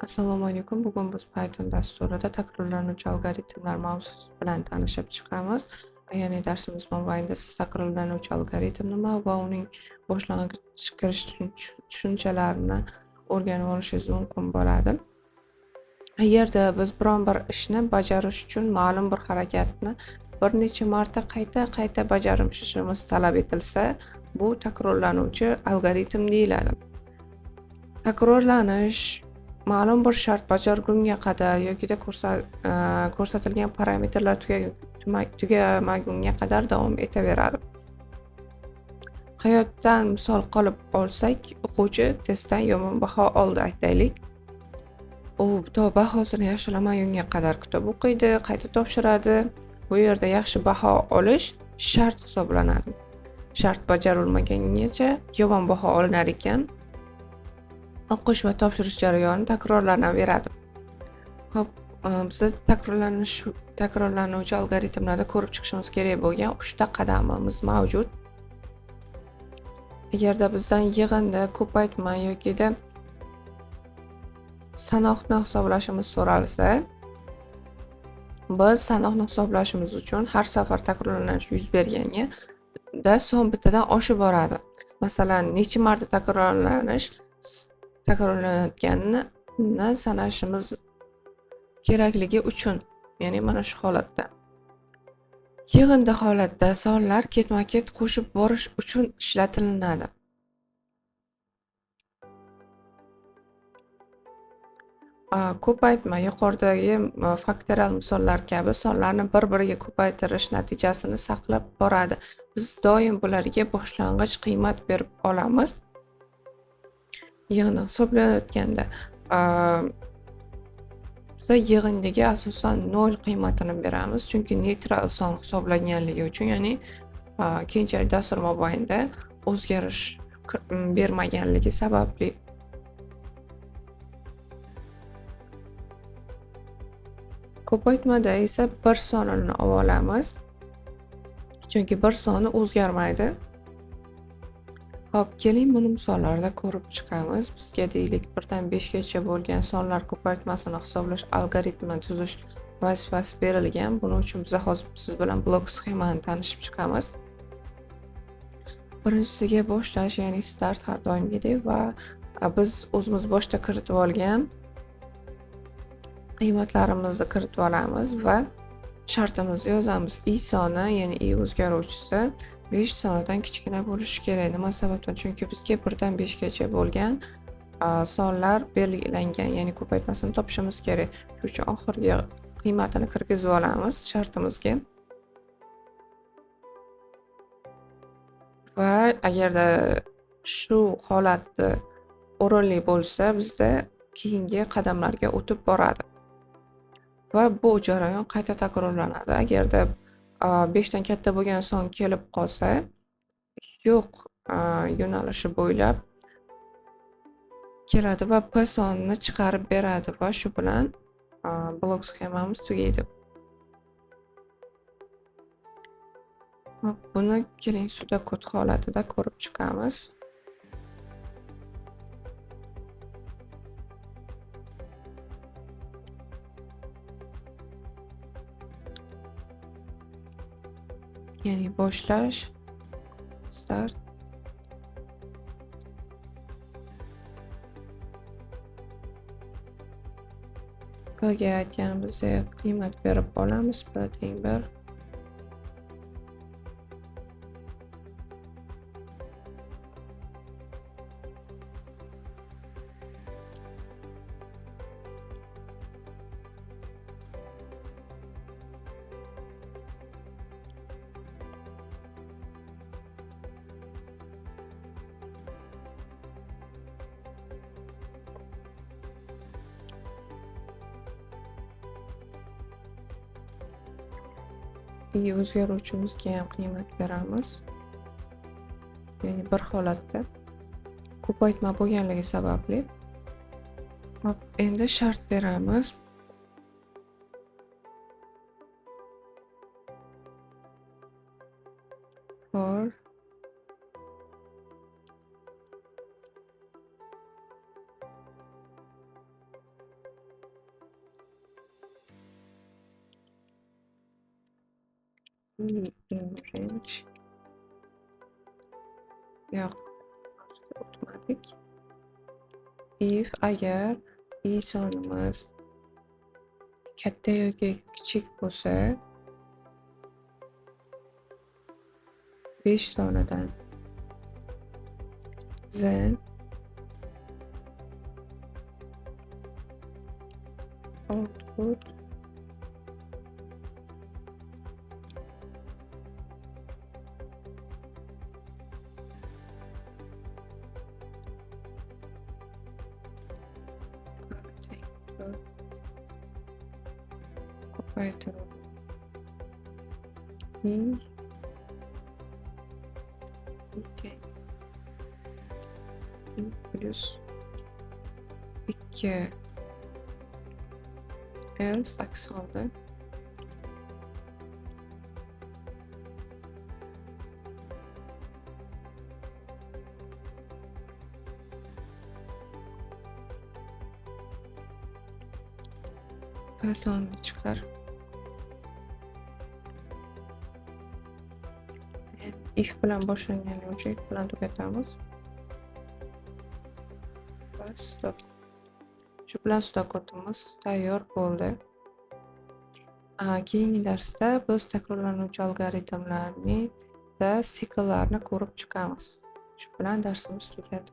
Assalomu alaykum. Bugun biz Python dasturida takrorlanuvchi algoritmlar mavzusi bilan tanishib chiqamiz. Ya'ni darsimiz mobaynida siz takrorlanuvchi algoritm nima va uning boshlang'ich kirish tushunchalarini o'rganib olishingiz mumkin bo'ladi. Agarda biz biron bir ishni bajarish uchun ma'lum bir harakatni bir necha marta qayta bajarishimiz talab etilsa, bu takrorlanuvchi algoritm deyiladi. Takrorlanish ma'lum bir shart bajarilgunga qadar yokida ko'rsatilgan parametrlar tugamagunga qadar davom etaveradi. Hayotdan misol qilib olsak, o'quvchi testdan yomon baho oldi aytaylik. U to bahosini yaxshilamagunga qadar kitob o'qiydi, qayta topshiradi. Bu yerda yaxshi baho olish shart hisoblanadi. Shart bajarilmaguncha yomon baho olinar ekan. O'qish va topshirish jarayoni takrorlanaveradi. Xo'p, bizda takrorlanuvchi algoritmlarda ko'rib chiqishimiz kerak bo'lgan 3 ta qadamimiz mavjud. Agarda bizdan yig'inda ko'paytma yokida sanoqni hisoblashimiz so'ralsa, biz sanoqni hisoblashimiz uchun har safar takrorlanish yuz berganda son bittadan oshib boradi. Masalan, necha marta takrorlanayotganini sanashimiz kerakligi uchun, ya'ni mana shu holatda. Yig'inda holatda sonlar ketma-ket qo'shib borish uchun ishlatilinadi. Ko'paytma yuqoridagi faktorial misollar kabi sonlarni bir-biriga ko'paytirish natijasini saqlab boradi. Biz doim bularga boshlang'ich qiymat berib olamiz. Yig'inni hisoblayotganda biz yig'indagi asosan 0 qiymatini beramiz, chunki neytral son hisoblanganligi uchun, ya'ni keyinchalik dastur mobaynida o'zgarish bermaganligi sababli. Ko'paytmada esa bir sonini olamiz, chunki bir soni o'zgarmaydi. Hop, keling buni misollarda ko'rib chiqamiz. Bizga deylik 1 dan 5 gacha bo'lgan sonlar ko'paytmasini hisoblash algoritmini tuzish vazifasi berilgan. Buning uchun biz hozir siz bilan blok sxemani tanishib chiqamiz. Birinchisiga boshlash, ya'ni start har doimgidek va biz o'zimiz boshda kiritib olgan qiymatlarimizni kiritib olamiz va shartimizni yozamiz. I soni, ya'ni i o'zgaruvchisi 5 sonidan kichkina bo'lishi kerak. Nima sababdan? Chunki bizga 1 dan 5 gacha bo'lgan sonlar belgilangan, ya'ni ko'paytmasini topishimiz kerak. Shuning uchun oxirgi qiymatini kirgizib olamiz shartimizga. Va agarda shu holatda o'rinli bo'lsa, bizda keyingi qadamlarga o'tib boradi. Va bu jarayon qayta takrorlanadi. Agarda 5 dan katta bo'lgan son kelib qolsa, yo'q yo'nalishi bo'ylab keladi va p sonini chiqarib beradi va shu bilan blok sxemamiz tugaydi. Buni keling pseudokod holatida ko'rib chiqamiz. Ya'ni boshlash, start. Pga aytganimizdek qiymat berib olamiz. P teng 1. I o'zgaruvchimizga ham qiymat beramiz. Ya'ni bir holatda ko'paytma bo'lganligi sababli. Hop, endi shart beramiz. For range yo'q, o'tmadik. If agar I sonimiz katta yoki kichik bo'lsa, 5 sonidan then output ko'paytirib I plus 2 else aks holda A sonini chiqar. If bilan boshlangan uchun if bilan tugatamiz. Bas, stop. Shu bilan sudo kodimiz tayyor bo'ldi. Keyingi darsda biz takrorlanuvchi algoritmlarni va sikllarni ko'rib chiqamiz. Shu bilan darsimiz tugadi.